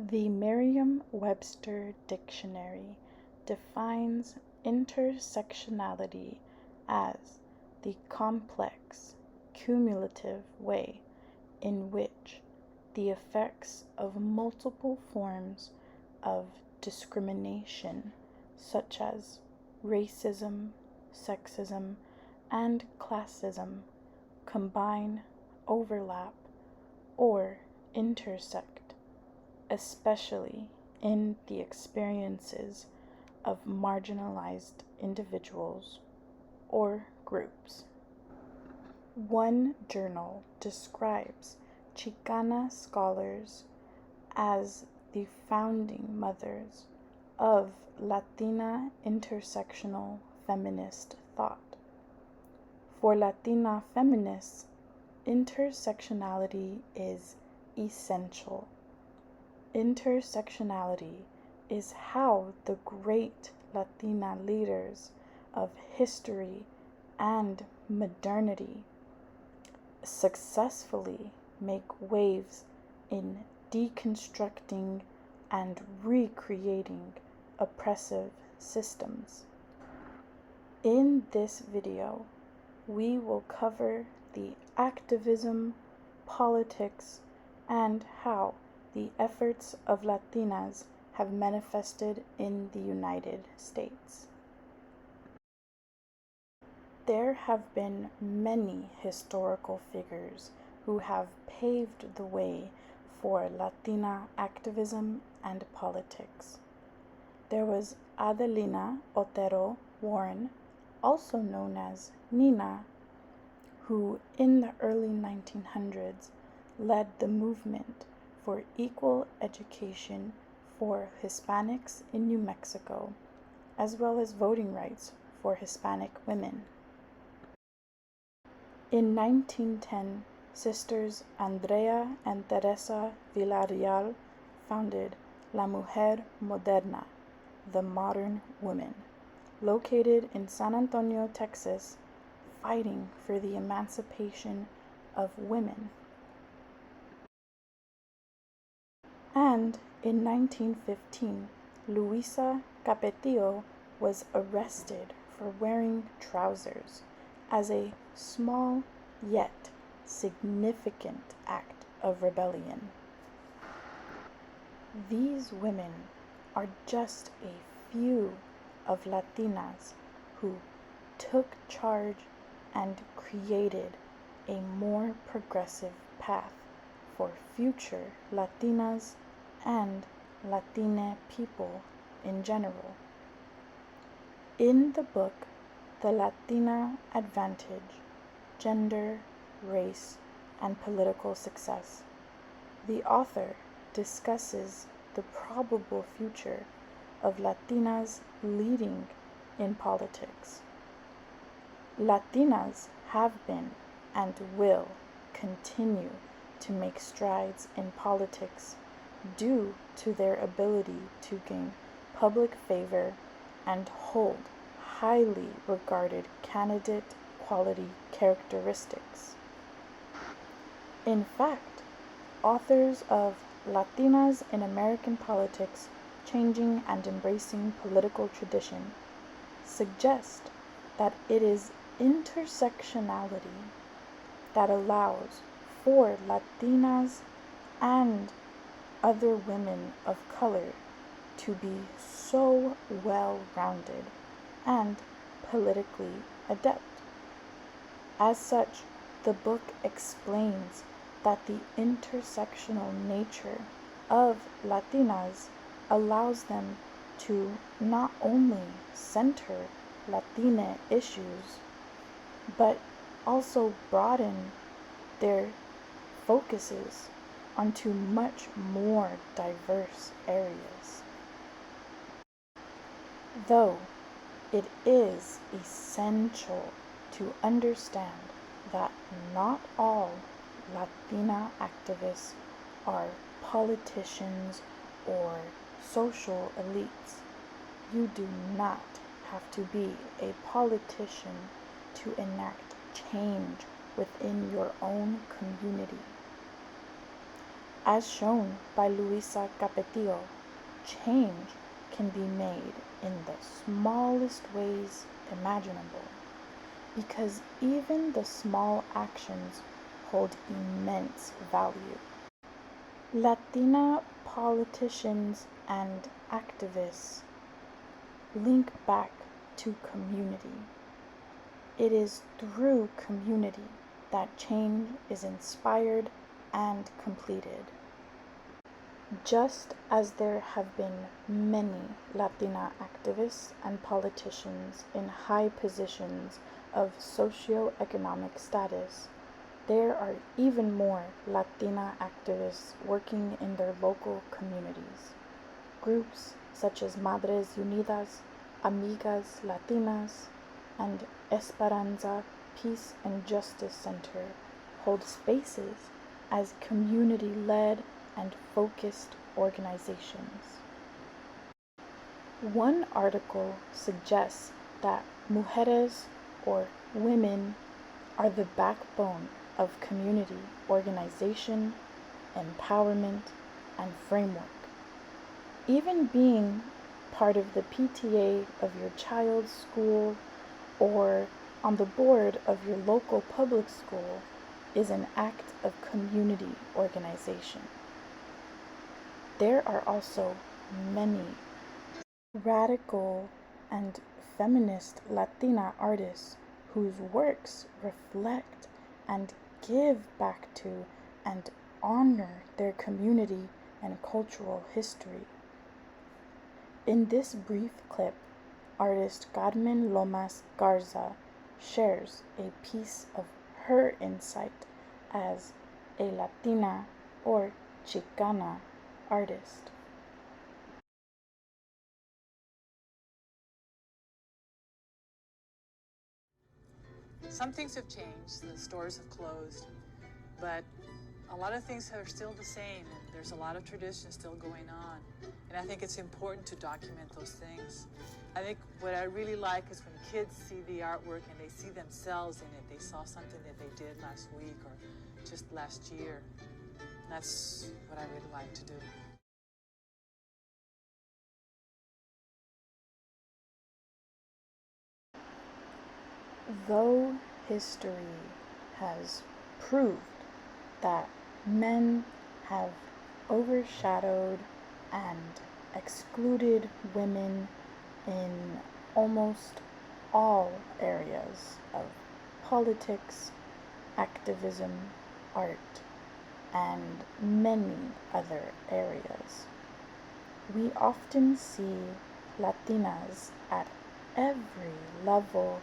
The Merriam-Webster Dictionary defines intersectionality as the complex, cumulative way in which the effects of multiple forms of discrimination, such as racism, sexism, and classism, combine, overlap, or intersect, especially in the experiences of marginalized individuals or groups. One journal describes Chicana scholars as the founding mothers of Latina intersectional feminist thought. For Latina feminists, intersectionality is essential. Intersectionality is how the great Latina leaders of history and modernity successfully make waves in deconstructing and recreating oppressive systems. In this video, we will cover the activism, politics, and how the efforts of Latinas have manifested in the United States. There have been many historical figures who have paved the way for Latina activism and politics. There was Adelina Otero Warren, also known as Nina, who in the early 1900s led the movement for equal education for Hispanics in New Mexico, as well as voting rights for Hispanic women. In 1910, sisters Andrea and Teresa Villarreal founded La Mujer Moderna, the Modern Woman, located in San Antonio, Texas, fighting for the emancipation of women. And in 1915, Luisa Capetillo was arrested for wearing trousers as a small yet significant act of rebellion. These women are just a few of Latinas who took charge and created a more progressive path for future Latinas and Latina people in general. In the book, The Latina Advantage: Gender, Race, and Political Success, the author discusses the probable future of Latinas leading in politics. Latinas have been and will continue to make strides in politics due to their ability to gain public favor and hold highly regarded candidate quality characteristics. In fact, authors of Latinas in American Politics, Changing and Embracing Political Tradition suggest that it is intersectionality that allows for Latinas and other women of color to be so well-rounded and politically adept. As such, the book explains that the intersectional nature of Latinas allows them to not only center Latina issues, but also broaden their focuses onto much more diverse areas. Though it is essential to understand that not all Latina activists are politicians or social elites. You do not have to be a politician to enact change within your own community. As shown by Luisa Capetillo, change can be made in the smallest ways imaginable, because even the small actions hold immense value. Latina politicians and activists link back to community. It is through community that change is inspired and completed. Just as there have been many Latina activists and politicians in high positions of socio-economic status, there are even more Latina activists working in their local communities. Groups such as Madres Unidas, Amigas Latinas, and Esperanza Peace and Justice Center hold spaces as community-led and focused organizations. One article suggests that mujeres, or women, are the backbone of community organization, empowerment, and framework. Even being part of the PTA of your child's school or on the board of your local public school is an act of community organization. There are also many radical and feminist Latina artists whose works reflect and give back to and honor their community and cultural history. In this brief clip, artist Carmen Lomas Garza shares a piece of her insight as a Latina or Chicana artist. Some things have changed, the stores have closed, but a lot of things are still the same, and there's a lot of tradition still going on. And I think it's important to document those things. I think what I really like is when kids see the artwork and they see themselves in it. They saw something that they did last week or just last year. That's what I really like to do. Though history has proved that men have overshadowed and excluded women in almost all areas of politics, activism, art, and many other areas, we often see Latinas at every level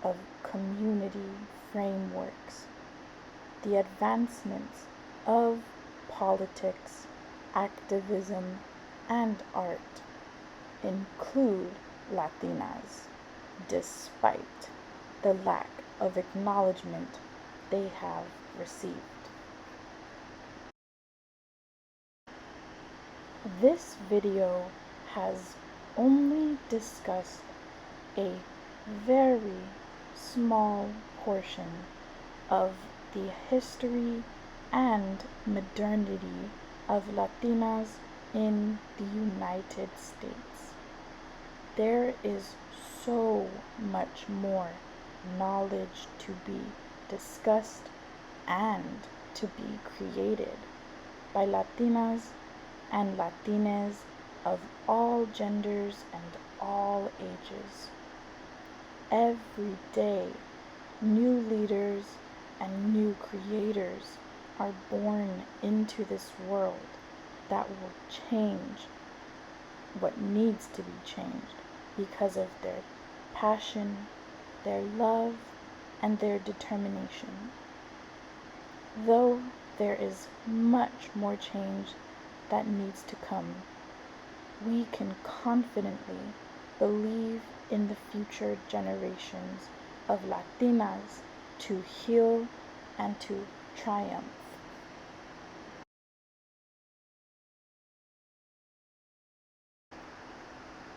of community frameworks. The advancements of politics, activism, and art include Latinas, despite the lack of acknowledgement they have received. This video has only discussed a very small portion of the history and modernity of Latinas in the United States. There is so much more knowledge to be discussed and to be created by Latinas and Latines of all genders and all ages. Every day, new leaders and new creators are born into this world that will change what needs to be changed because of their passion, their love, and their determination. Though there is much more change that needs to come, we can confidently believe in the future generations of Latinas to heal and to triumph.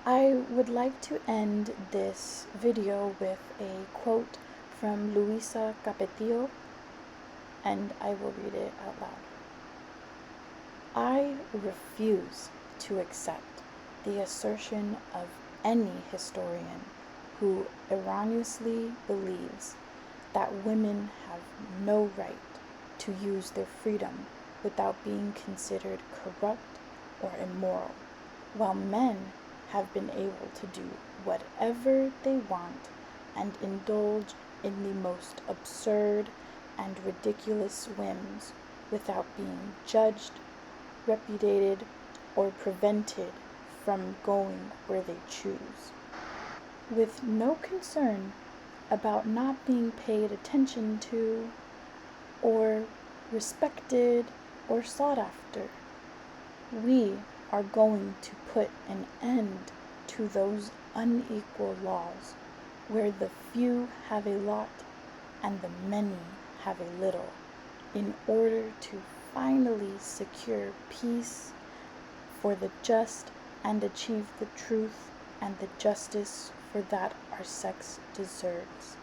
I would like to end this video with a quote from Luisa Capetillo, and I will read it out loud. I refuse to accept the assertion of any historian who erroneously believes that women have no right to use their freedom without being considered corrupt or immoral, while men have been able to do whatever they want and indulge in the most absurd and ridiculous whims without being judged, repudiated, or prevented from going where they choose. With no concern about not being paid attention to, or respected, or sought after, we are going to put an end to those unequal laws where the few have a lot and the many have a little, in order to finally secure peace for the just and achieve the truth and the justice for that our sex deserves.